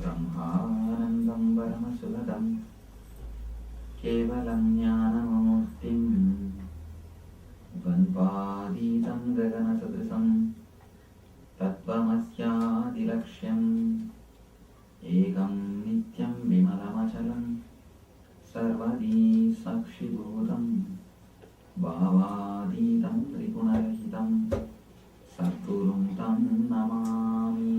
ब्रह्मानन्दं परमसुखदं केवलं ज्ञानमूर्तिं द्वन्द्वातीतं गगनसदृशं तत्त्वमस्यादिलक्ष्यम् एकं नित्यं विमलमचलं सर्वदी साक्षिभूतं भावातीतं त्रिगुणरहितं सद्गुरुं तं Namami.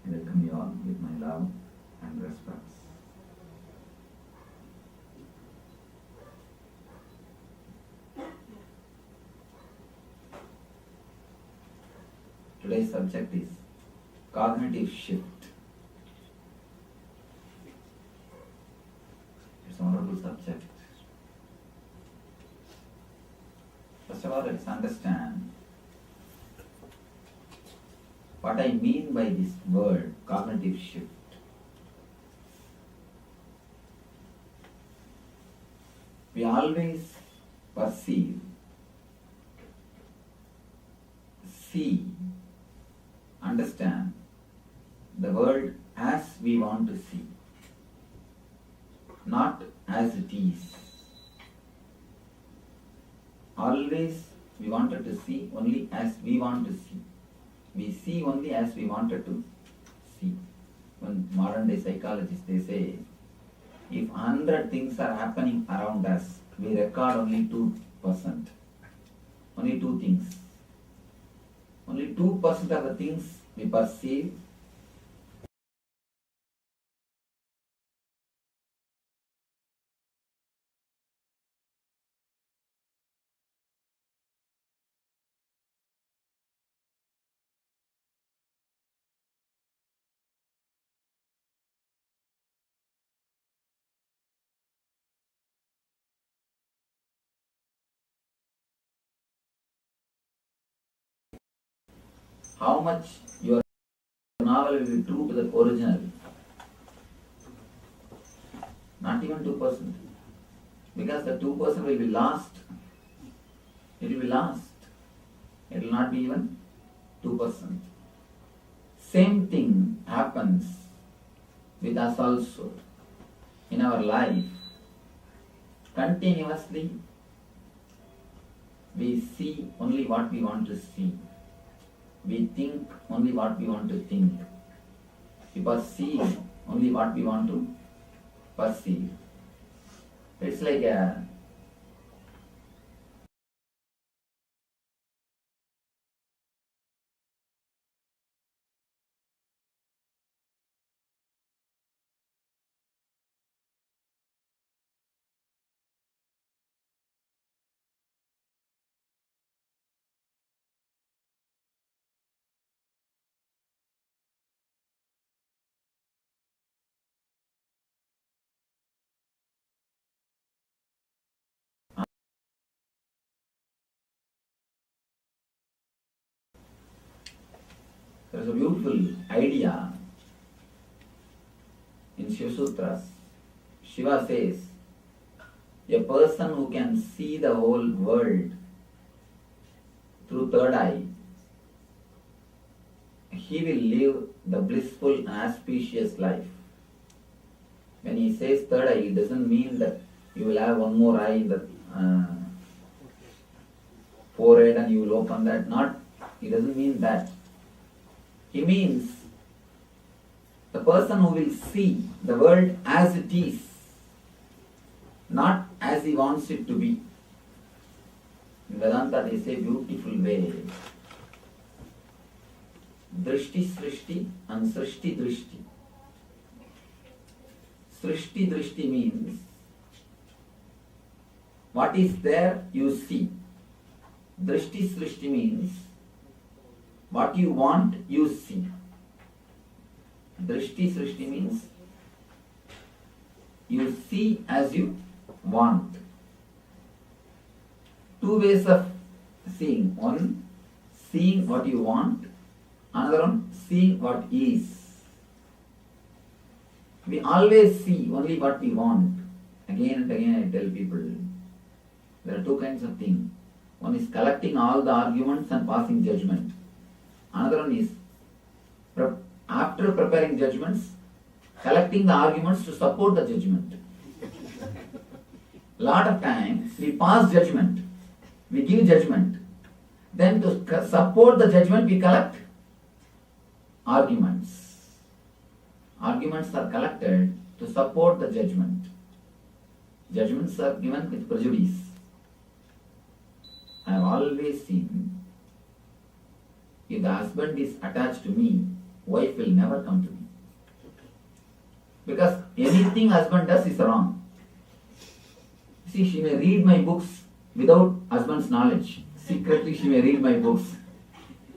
Welcome you all with my love and respects. Today's subject is cognitive shift. It's a wonderful subject. First of all, let's understand what I mean by this word, cognitive shift. We always perceive, see, understand the world as we want to see, not as it is. Always we wanted to see only as we want to see. We see only as we wanted to see. When modern day psychologists, they say, if 100 things are happening around us, we record only 2%. Only 2 things. Only 2% of the things we perceive. How much your novel will be true to the original? Not even 2%. Because the 2% will be lost. It will be lost. It will not be even 2%. Same thing happens with us also. In our life, continuously we see only what we want to see. We think only what we want to think. We perceive only what we want to perceive. It's like a there's a beautiful idea in Shiva Sutras. Shiva says, a person who can see the whole world through third eye, he will live the blissful and auspicious life. When he says third eye, it doesn't mean that you will have one more eye in the forehead and you will open that. It doesn't mean that. He means the person who will see the world as it is, not as he wants it to be. In Vedanta they say beautiful way, Drishti Srishti and Srishti Drishti. Srishti Drishti means what is there you see. Drishti Srishti means what you want you see. Drishti Srishti means you see as you want. Two ways of seeing. One, seeing what you want. Another one, seeing what is. We always see only what we want. Again and again I tell people, there are two kinds of things. One is collecting all the arguments and passing judgment. Another one is, after preparing judgments, collecting the arguments to support the judgment. Lot of times we pass judgment, we give judgment. Then to support the judgment we collect arguments. Arguments are collected to support the judgment. Judgments are given with prejudice. I have always seen, if the husband is attached to me, wife will never come to me. Because anything husband does is wrong. See, she may read my books without husband's knowledge. Secretly she may read my books.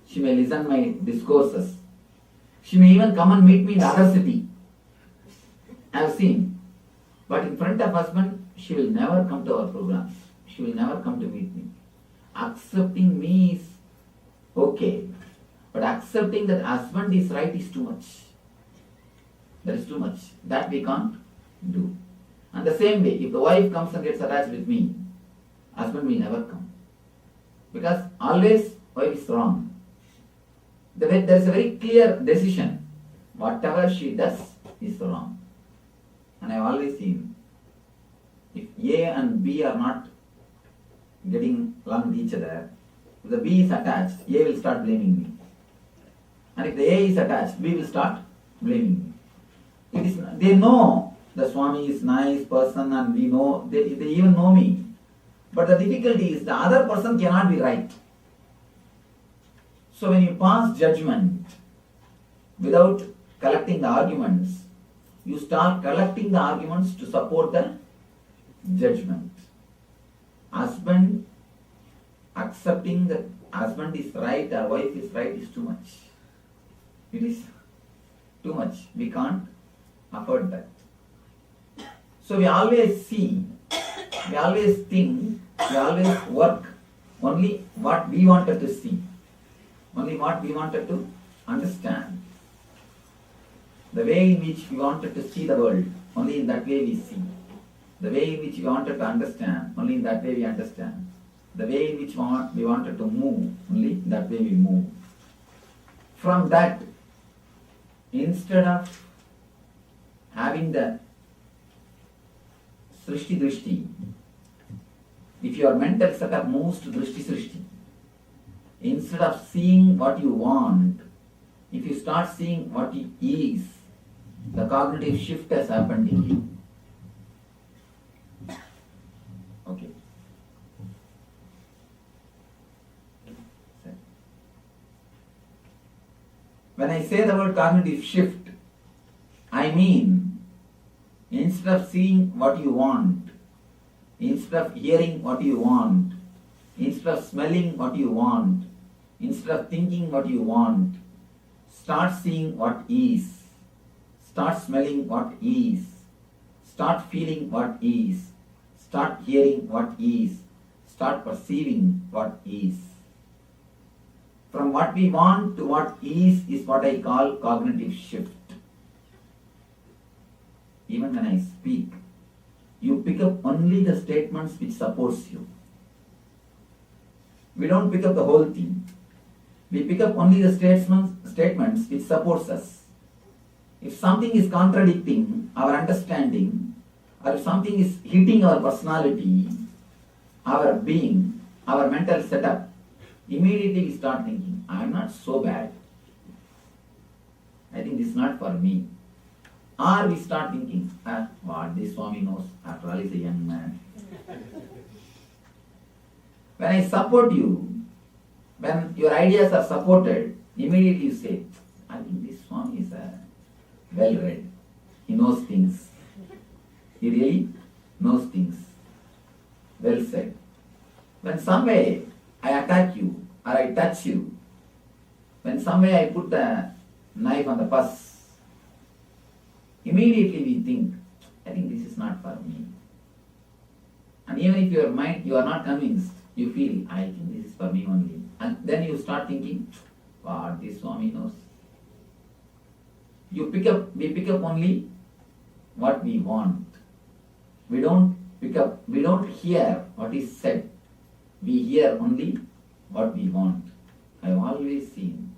She may listen my discourses. She may even come and meet me in the other city. I have seen. But in front of husband, she will never come to our programs. She will never come to meet me. Accepting me is okay. But accepting that husband is right is too much. That is too much. That we can't do. And the same way, if the wife comes and gets attached with me, husband will never come. Because always wife is wrong. There is a very clear decision. Whatever she does is wrong. And I have always seen, if A and B are not getting along with each other, if the B is attached, A will start blaming me. And if the A is attached, B will start blaming me. They know the Swami is nice person and we know, they even know me. But the difficulty is the other person cannot be right. So when you pass judgment without collecting the arguments, you start collecting the arguments to support the judgment. Husband accepting that husband is right or wife is right is too much. It is too much. We can't afford that. So we always see, we always think, we always work only what we wanted to see, only what we wanted to understand. The way in which we wanted to see the world, only in that way we see. The way in which we wanted to understand, only in that way we understand. The way in which we wanted to move, only in that way we move. From that, instead of having the Srishti Drishti, if your mental setup moves to Drishti Srishti, instead of seeing what you want, if you start seeing what it is, the cognitive shift has happened in you. Okay. When I say the word cognitive shift, I mean, instead of seeing what you want, instead of hearing what you want, instead of smelling what you want, instead of thinking what you want, start seeing what is. Start smelling what is. Start feeling what is. Start hearing what is. Start perceiving what is. From what we want to what is what I call cognitive shift. Even when I speak, you pick up only the statements which supports you. We don't pick up the whole thing. We pick up only the statements which supports us. If something is contradicting our understanding, or if something is hitting our personality, our being, our mental setup, immediately we start thinking, I am not so bad. I think this is not for me. Or we start thinking, what this Swami knows, after all he is a young man. When I support you, when your ideas are supported, immediately you say, I think this Swami is well read. He knows things. He really knows things. Well said. When some way I attack you or I touch you, when some way I put the knife on the pus, immediately we think, I think this is not for me. And even if your mind, you are not convinced, you feel, I think this is for me only. And then you start thinking, what this Swami knows. We pick up only what we want. We don't hear what is said. We hear only what we want. I have always seen,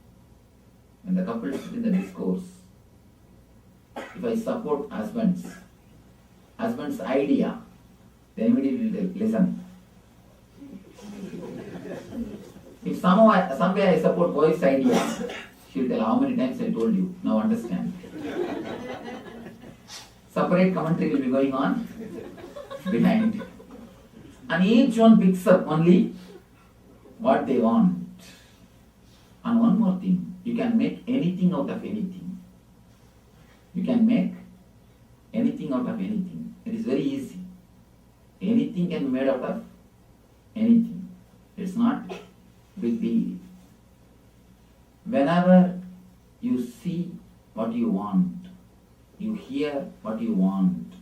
when the couple sit in the discourse, if I support husband's idea, then immediately they listen. If somewhere I support wife's idea, she'll tell, how many times I told you, now understand. Separate commentary will be going on behind. And each one picks up only what they want. And one more thing, you can make anything out of anything. You can make anything out of anything. It is very easy. Anything can be made out of anything. It's not big deal. Whenever you see what you want, you hear what you want,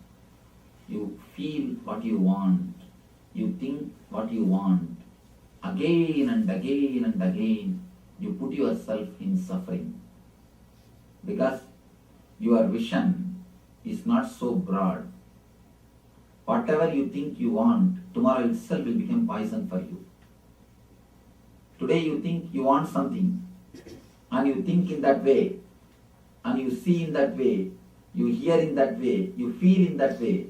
you feel what you want, you think what you want, again and again and again, you put yourself in suffering. Because your vision is not so broad. Whatever you think you want, tomorrow itself will become poison for you. Today you think you want something, and you think in that way, and you see in that way, you hear in that way, you feel in that way.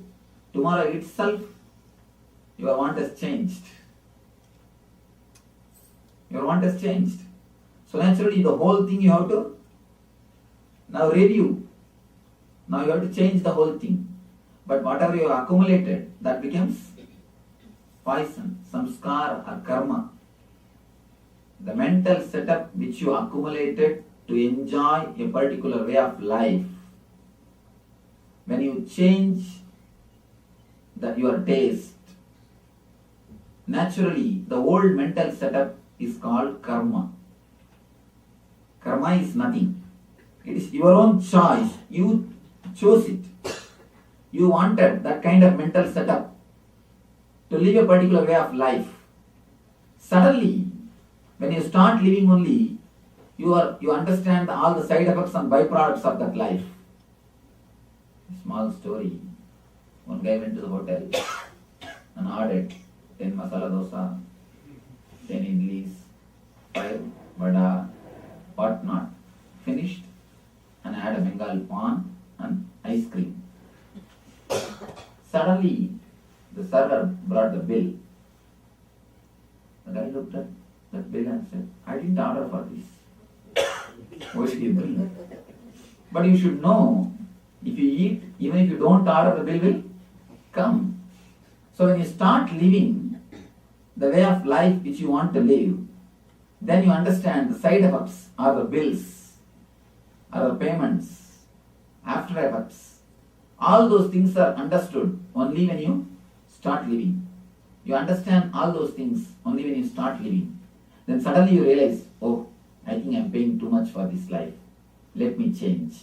Tomorrow itself, your want has changed. Your want has changed. So naturally, the whole thing you have to now review. Now you have to change the whole thing. But whatever you have accumulated, that becomes poison, samskara or karma. The mental setup which you accumulated to enjoy a particular way of life, when you change your taste, naturally the old mental setup is called karma. Karma is nothing. It is your own choice. You chose it. You wanted that kind of mental setup to live a particular way of life. Suddenly, when you start living only, you understand all the side effects and byproducts of that life. A small story. One guy went to the hotel and ordered 10 masala dosa, 10 idlis, 5 vada, what not. Finished and had a Bengal pan and ice cream. Suddenly, the server brought the bill. The guy looked at that bill and said, I didn't order for this. Why did you bring? But you should know, if you eat, even if you don't order, the bill will come. So when you start living the way of life which you want to live, then you understand the side effects are the bills, are the payments, after effects. All those things are understood only when you start living. You understand all those things only when you start living. Then suddenly you realize, oh, I think I'm paying too much for this life. Let me change.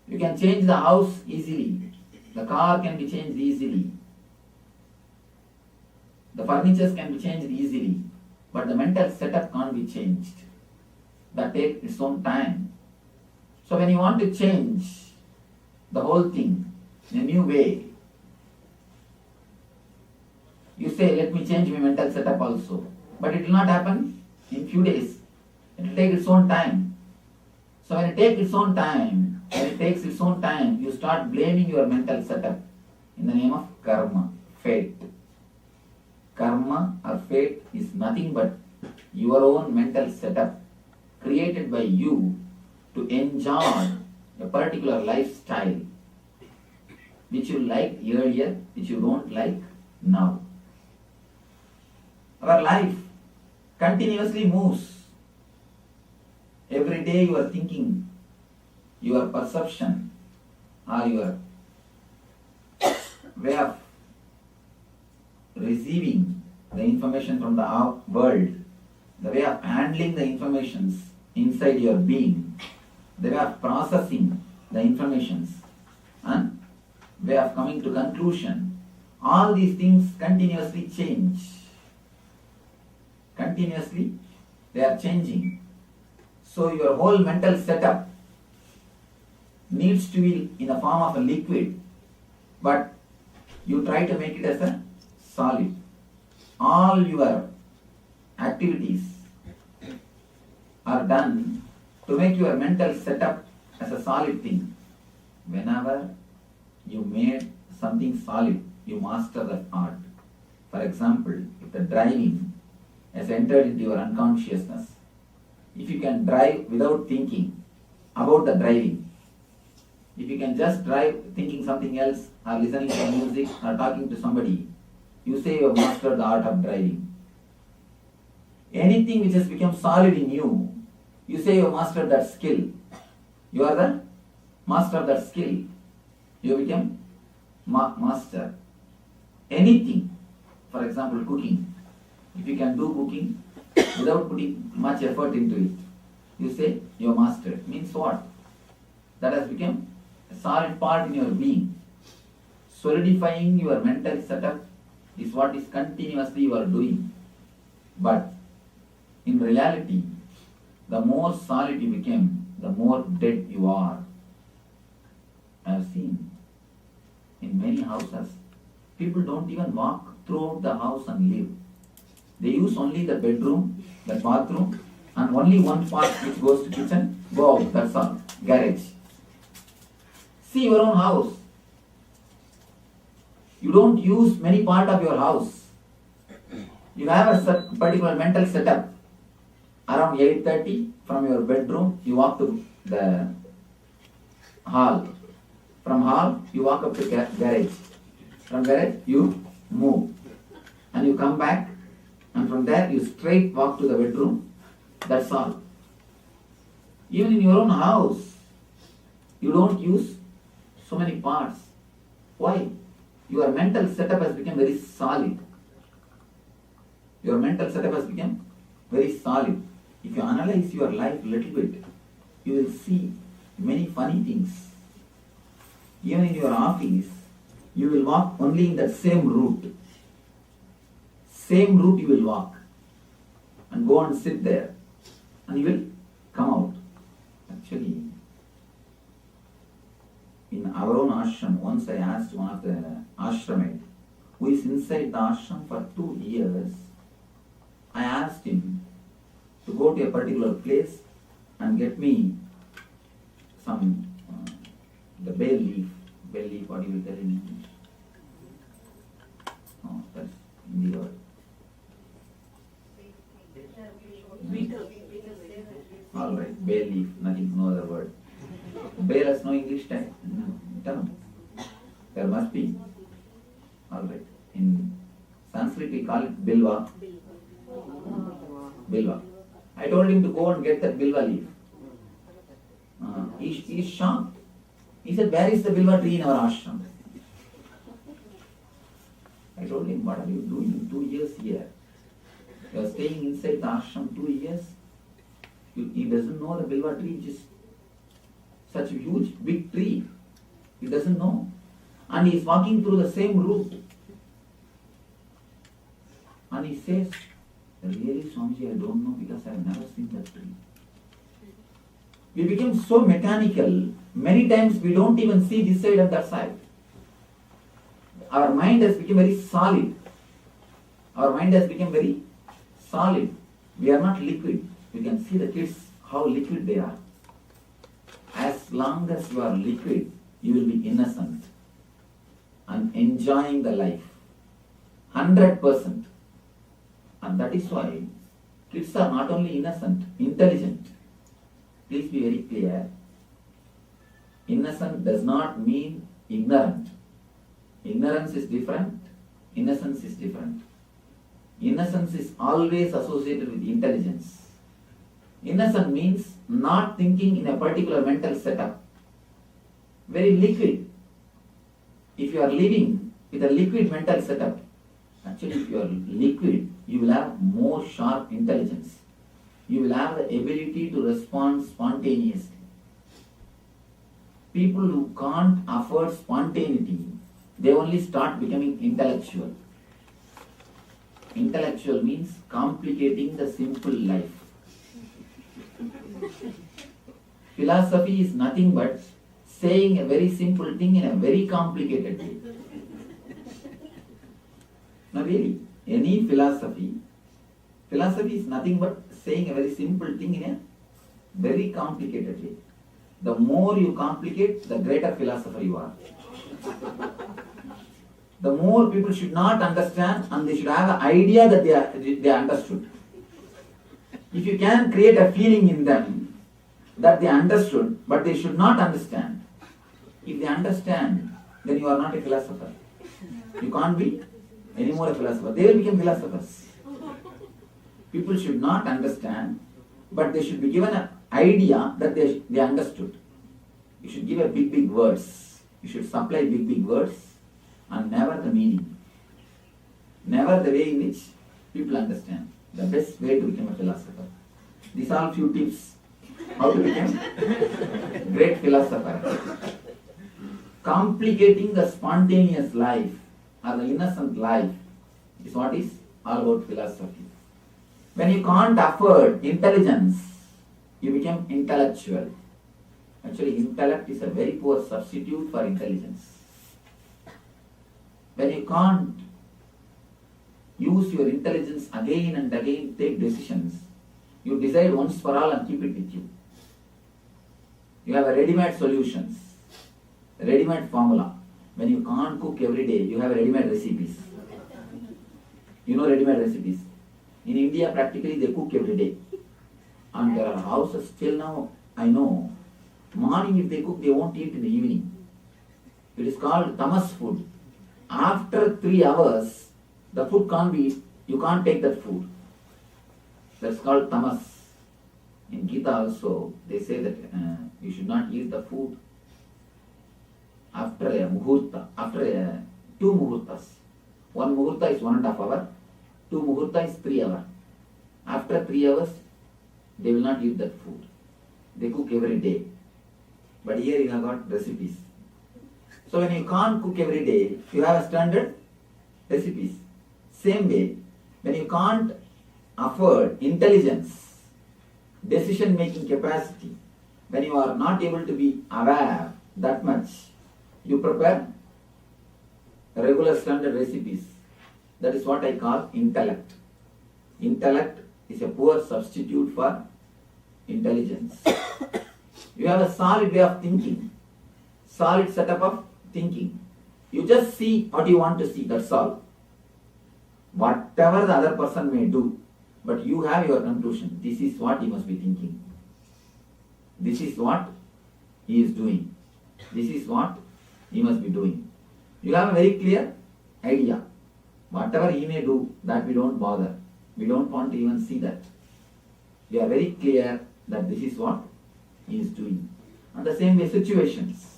You can change the house easily. The car can be changed easily. The furnitures can be changed easily. But the mental setup can't be changed. That takes its own time. So when you want to change the whole thing in a new way, you say, let me change my mental setup also. But it will not happen in few days. It will take its own time. So when it takes its own time, you start blaming your mental setup in the name of karma, fate. Karma or fate is nothing but your own mental setup created by you to enjoy a particular lifestyle which you liked earlier, which you don't like now. Our life continuously moves. Every day you are thinking, your perception or your way of receiving the information from the world, the way of handling the informations inside your being, the way of processing the informations, and way of coming to conclusion. All these things continuously change. Continuously they are changing. So your whole mental setup needs to be in the form of a liquid, but you try to make it as a solid. All your activities are done to make your mental setup as a solid thing. Whenever you made something solid, you master that art. For example, if the driving has entered into your unconsciousness, if you can drive without thinking about the driving, if you can just drive thinking something else or listening to music or talking to somebody, you say you have mastered the art of driving. Anything which has become solid in you, you say you have mastered that skill. You are the master of that skill. You become master. Anything, for example cooking. If you can do cooking without putting much effort into it, you say you have mastered. Means what? That has become a solid part in your being. Solidifying your mental setup is what is continuously you are doing. But in reality, the more solid you become, the more dead you are. I have seen in many houses, people don't even walk throughout the house and live. They use only the bedroom, the bathroom, and only one part which goes to kitchen, go out, that's all, garage. See your own house. You don't use many part of your house. You have a particular mental setup. Around 8:30 from your bedroom, you walk to the hall. From hall, you walk up to garage. From garage, you move. And you come back, and from there, you straight walk to the bedroom. That's all. Even in your own house, you don't use so many parts. Why? Your mental setup has become very solid. Your mental setup has become very solid. If you analyze your life a little bit, you will see many funny things. Even in your office, you will walk only in that same route. Same route you will walk and go and sit there, and you will come out. Actually, in our own ashram, once I asked one of the ashramites who is inside the ashram for 2 years, I asked him to go to a particular place and get me some the bay leaf, what you will tell in English? Oh, that's Hindi word. All right, bay leaf, nothing, no other word. Bay has no English term. There must be. All right. In Sanskrit we call it bilva. Bilva. I told him to go and get that bilva leaf. He is shocked. He said, where is the bilva tree in our ashram? I told him, what are you doing 2 years here? You are staying inside the ashram 2 years. He doesn't know the bilva tree is such a huge, big tree. He doesn't know. And he is walking through the same route. And he says, really, Swamiji, I don't know because I have never seen that tree. We became so mechanical, many times we don't even see this side and that side. Our mind has become very solid. Our mind has become very solid. We are not liquid. You can see the kids, how liquid they are. As long as you are liquid, you will be innocent and enjoying the life. 100%. And that is why kids are not only innocent, intelligent. Please be very clear. Innocent does not mean ignorant. Ignorance is different. Innocence is different. Innocence is always associated with intelligence. Innocent means not thinking in a particular mental setup. Very liquid. If you are living with a liquid mental setup, actually if you are liquid, you will have more sharp intelligence. You will have the ability to respond spontaneously. people who can't afford spontaneity, they only start becoming intellectual. Intellectual means complicating the simple life. Philosophy is nothing but saying a very simple thing in a very complicated way. Now really, any philosophy is nothing but saying a very simple thing in a very complicated way. The more you complicate, the greater philosopher you are. The more people should not understand, and they should have an idea that they understood. If you can create a feeling in them that they understood, but they should not understand. If they understand, then you are not a philosopher. You can't be anymore a philosopher. They will become philosophers. People should not understand, but they should be given an idea that they understood. You should give a big words. You should supply big words, and never the meaning. Never the way in which people understand. The best way to become a philosopher. These are few tips how to become great philosopher. Complicating the spontaneous life or the innocent life is what is all about philosophy. When you can't afford intelligence, you become intellectual. Actually, intellect is a very poor substitute for intelligence. When you can't use your intelligence again and again, take decisions, you decide once for all and keep it with you. You have a ready-made solutions, a ready-made formula. When you can't cook every day, you have ready-made recipes. You know ready-made recipes. In India, practically they cook every day. And there are houses, till now, I know, morning if they cook, they won't eat in the evening. It is called tamas food. After 3 hours, the food can't be eaten. You can't take that food. That's called tamas. In Gita also, they say that you should not eat the food after a muhurta, after 2 muhurtas. 1 muhurta is 1.5 hours, 2 muhurta is 3 hours. After 3 hours, they will not eat that food. They cook every day. But here you have got recipes. So when you can't cook every day, you have a standard recipes. Same way, when you can't afford intelligence, decision-making capacity, when you are not able to be aware that much, you prepare regular standard recipes. That is what I call intellect. Intellect is a poor substitute for intelligence. You have a solid way of thinking, solid setup of thinking. You just see what you want to see, that's all. Whatever the other person may do, but you have your conclusion. This is what he must be thinking. This is what he is doing. This is what he must be doing. You have a very clear idea. Whatever he may do, that we don't bother. We don't want to even see that. We are very clear that this is what he is doing. And the same way, situations.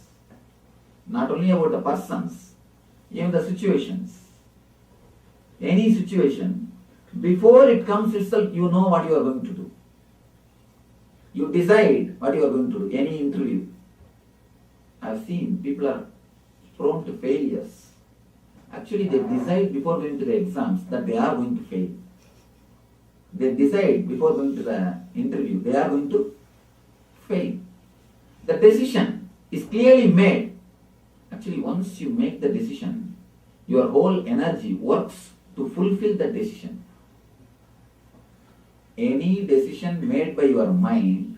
Not only about the persons, even the situations. Any situation, before it comes itself, you know what you are going to do. You decide what you are going to do. Any interview. I have seen people are prone to failures. Actually, they decide before going to the exams that they are going to fail. They decide before going to the interview, they are going to fail. The decision is clearly made. Actually, once you make the decision, your whole energy works to fulfill the decision. Any decision made by your mind,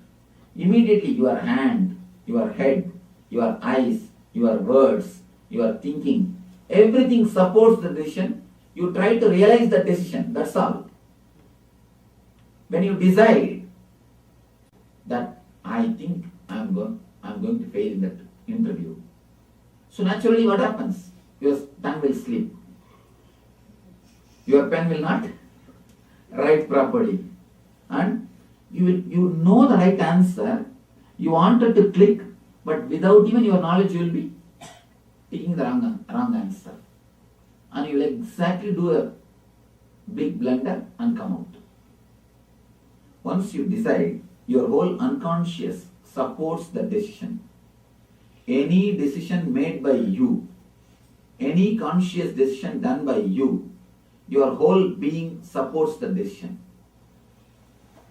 immediately your hand, your head, your eyes, your words, your thinking, everything supports the decision. You try to realize the decision, that's all. When you decide that I think I'm going to fail in that interview, so naturally what happens? Your tongue will slip. Your pen will not write properly. And you know the right answer. You wanted to click, but without even your knowledge, you will be picking the wrong answer. And you will exactly do a big blunder and come out. Once you decide, your whole unconscious supports the decision. any decision made by you, any conscious decision done by you, your whole being supports the decision.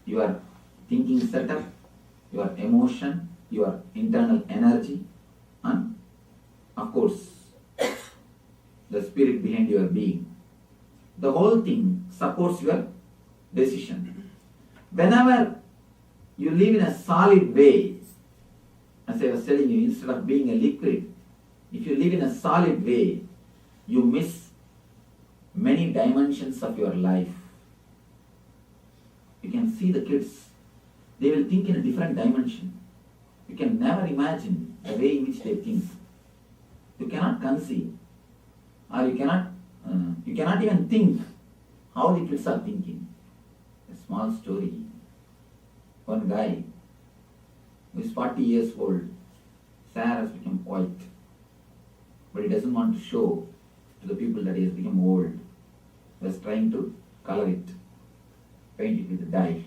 Your thinking setup, your emotion, your internal energy, and of course, the spirit behind your being. The whole thing supports your decision. Whenever you live in a solid way, as I was telling you, instead of being a liquid, if you live in a solid way, you miss many dimensions of your life. You can see the kids, they will think in a different dimension. You can never imagine the way in which they think. You cannot conceive, or you cannot even think how the kids are thinking. A small story. One guy who is 40 years old, his hair has become white, but he doesn't want to show to the people that he has become old. He was trying to color it, paint it with a dye.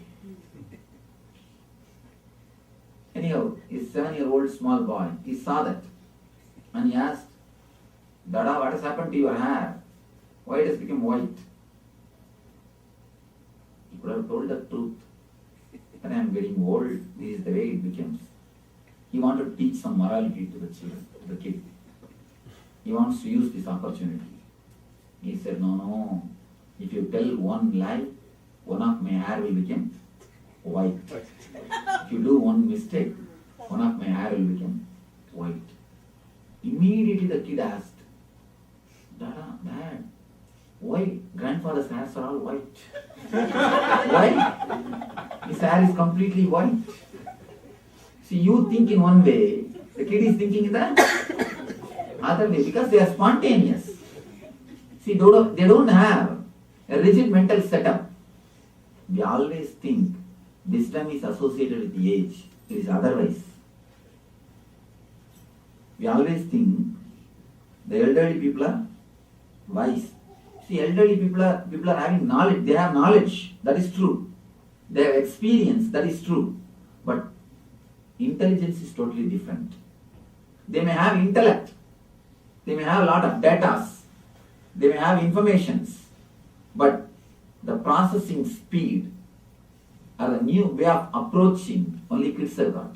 Anyhow, his 7-year-old small boy, he saw that and he asked, Dada, what has happened to your hair? Why it has become white? He could have told the truth. When I am getting old, this is the way it becomes. He wanted to teach some morality to the children, to the kid. He wants to use this opportunity. He said, no. If you tell one lie, one of my hair will become white. If you do one mistake, one of my hair will become white. Immediately the kid asked, Dad, why grandfather's hairs are all white? Why? His hair is completely white. See, you think in one way, the kid is thinking in the other way, because they are spontaneous. See, they don't have a rigid mental setup. We always think wisdom is associated with the age. It is otherwise. We always think the elderly people are wise. See, elderly people are having knowledge. They have knowledge. That is true. They have experience. That is true. But intelligence is totally different. They may have intellect. They may have a lot of data. They may have informations. But the processing speed or the new way of approaching, only kids have got.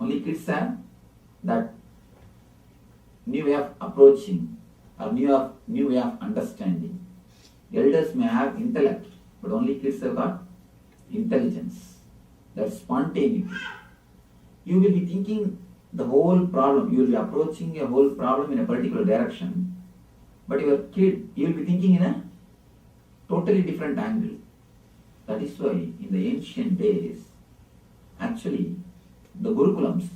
Only kids have that new way of approaching or new way of understanding. Elders may have intellect, but only kids have got intelligence. That's spontaneity. You will be thinking the whole problem. You will be approaching a whole problem in a particular direction, but your kid, you will be thinking in a totally different angle. That is why in the ancient days, actually, the Gurukulams,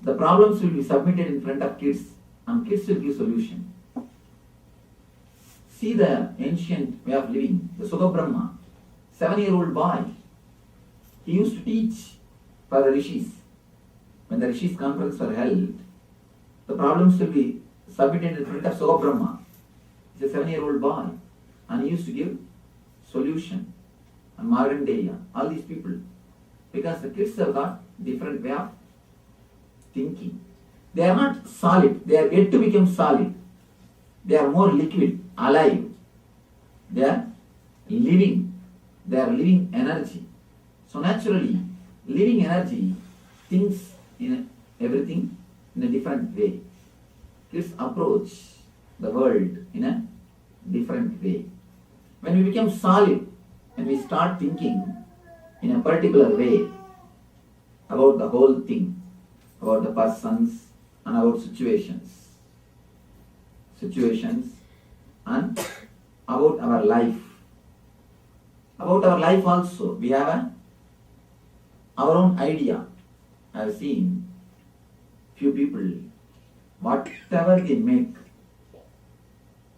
the problems will be submitted in front of kids and kids will give solution. See the ancient way of living, the Brahma, 7-year-old boy. He used to teach for the rishis. When the rishis conference were held, the problems will be submitted in front of Brahma. He's a 7-year-old boy and he used to give solution. And Markandeya, all these people, because the kids have got different way of thinking. They are not solid. They are yet to become solid. They are more liquid, alive. They are living. They are living energy. So naturally, living energy thinks in everything in a different way. Kids approach the world in a different way. When we become solid, when we start thinking in a particular way about the whole thing, about the persons and about situations and about our life. About our life also, we have our own idea. I have seen few people, whatever they make,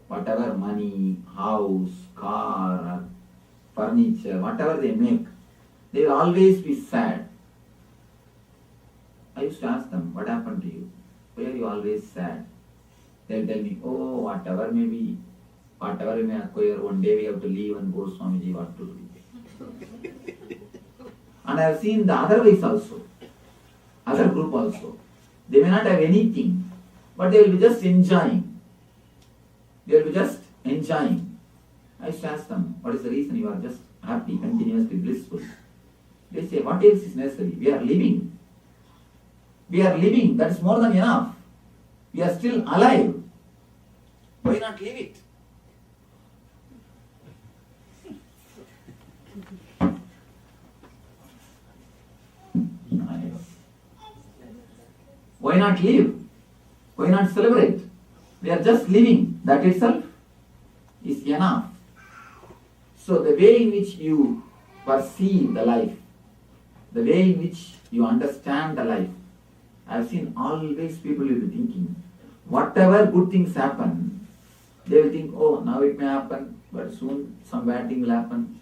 whatever money, house, car, furniture, whatever they make, they will always be sad. I used to ask them, what happened to you? Why are you always sad? They'll tell me, oh, whatever may be, whatever we may acquire, one day we have to leave and go to Swamiji, what to do? And I have seen the other ways also, other group also. They may not have anything, but they will be just enjoying. They will be just enjoying. I used to ask them, what is the reason you are just happy, continuously blissful? They say, what else is necessary? We are living. We are living. That is more than enough. We are still alive. Why not live it? Why not live? Why not celebrate? We are just living. That itself is enough. So the way in which you perceive the life, the way in which you understand the life, I have seen always people will be thinking, whatever good things happen, they will think, oh, now it may happen, but soon some bad thing will happen.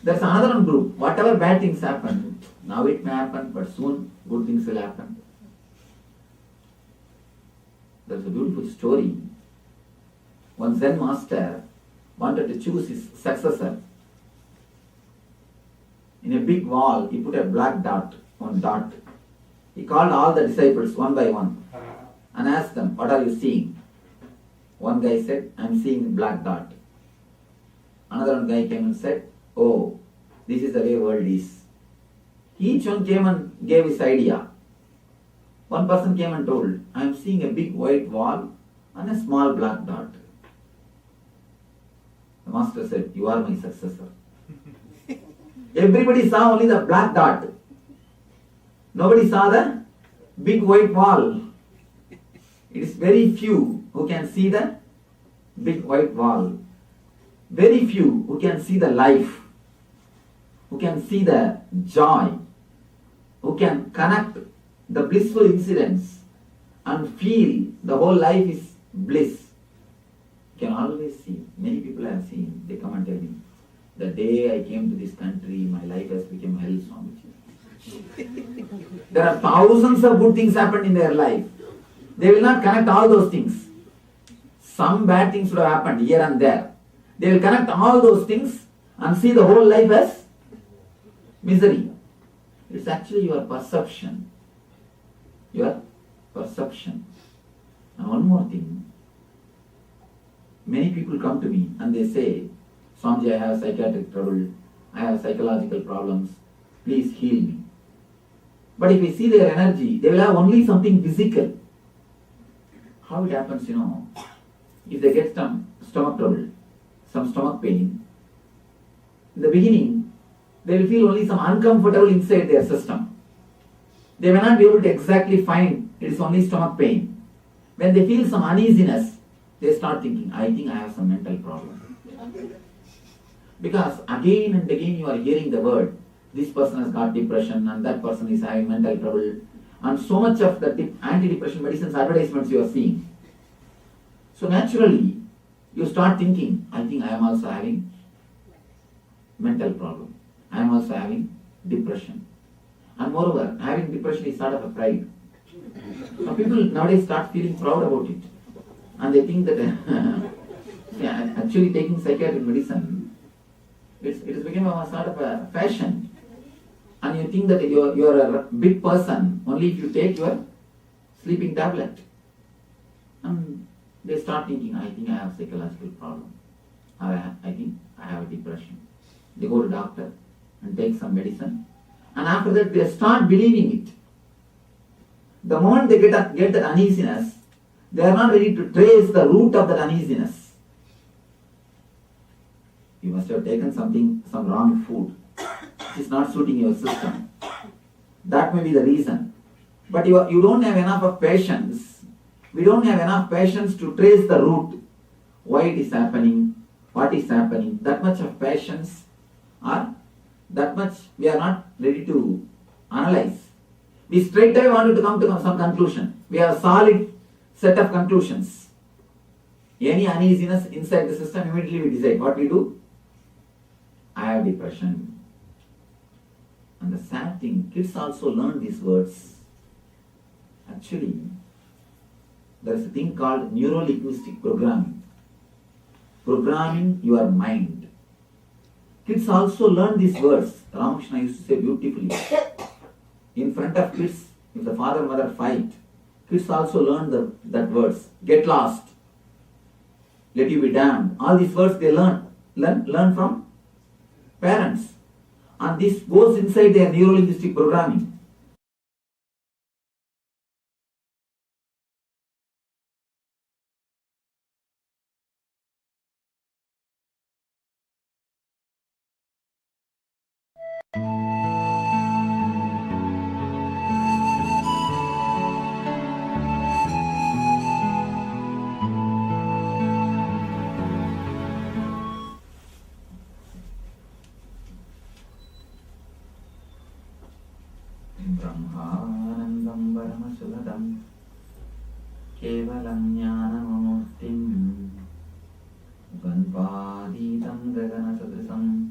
There's another group, whatever bad things happen, now it may happen, but soon good things will happen. There's a beautiful story. One Zen master wanted to choose his successor. In a big wall, he put a black dot, one dot. He called all the disciples one by one and asked them, what are you seeing? One guy said, I'm seeing a black dot. Another one guy came and said, oh, this is the way world is. Each one came and gave his idea. One person came and told, I am seeing a big white wall and a small black dot. The master said, you are my successor. Everybody saw only the black dot. Nobody saw the big white wall. It is very few who can see the big white wall. Very few who can see the life, who can see the joy, who can connect the blissful incidents and feel the whole life is bliss. You can always see. Many people I have seen, they come and tell me, the day I came to this country, my life has become hell, Swamiji. There are thousands of good things happened in their life. They will not connect all those things. Some bad things would have happened here and there. They will connect all those things and see the whole life as misery. It's actually your perception. Your perception. And one more thing. Many people come to me and they say, Swamiji, I have psychiatric trouble. I have psychological problems. Please heal me. But if we see their energy, they will have only something physical. How it happens, if they get some stomach trouble, some stomach pain, in the beginning, they will feel only some uncomfortable inside their system. They may not be able to exactly find it is only stomach pain. When they feel some uneasiness, they start thinking, I think I have some mental problem. Because again and again you are hearing the word, this person has got depression and that person is having mental trouble. And so much of the anti-depression medicines advertisements you are seeing. So naturally, you start thinking, I think I am also having mental problem. I am also having depression. And moreover, having depression is sort of a pride. Some people nowadays start feeling proud about it. And they think that actually taking psychiatric medicine, it has become a sort of a fashion. And you think that you are a big person only if you take your sleeping tablet. And they start thinking, I think I have psychological problem. I think I have depression. They go to doctor and take some medicine. And after that they start believing it. The moment they get that uneasiness, they are not ready to trace the root of that uneasiness. You must have taken some wrong food. It is not suiting your system. That may be the reason. But you don't have enough of patience. We don't have enough patience to trace the root. Why it is happening, what is happening. That much of patience or that much we are not ready to analyze. We straight away wanted to come to some conclusion. We have a solid set of conclusions. Any uneasiness inside the system, immediately we decide what we do. I have depression. And the sad thing, kids also learn these words. Actually, there is a thing called neuro-linguistic programming. Programming your mind. Kids also learn these words. Ramakrishna used to say beautifully. In front of kids, if the father mother fight, kids also learn that words. Get lost. Let you be damned. All these words they learn from parents. And this goes inside their neuro-linguistic programming. Brahmanandam Paramashivoham Kevalam Jnanamurtim Ganpadidam Gagana Sadrisam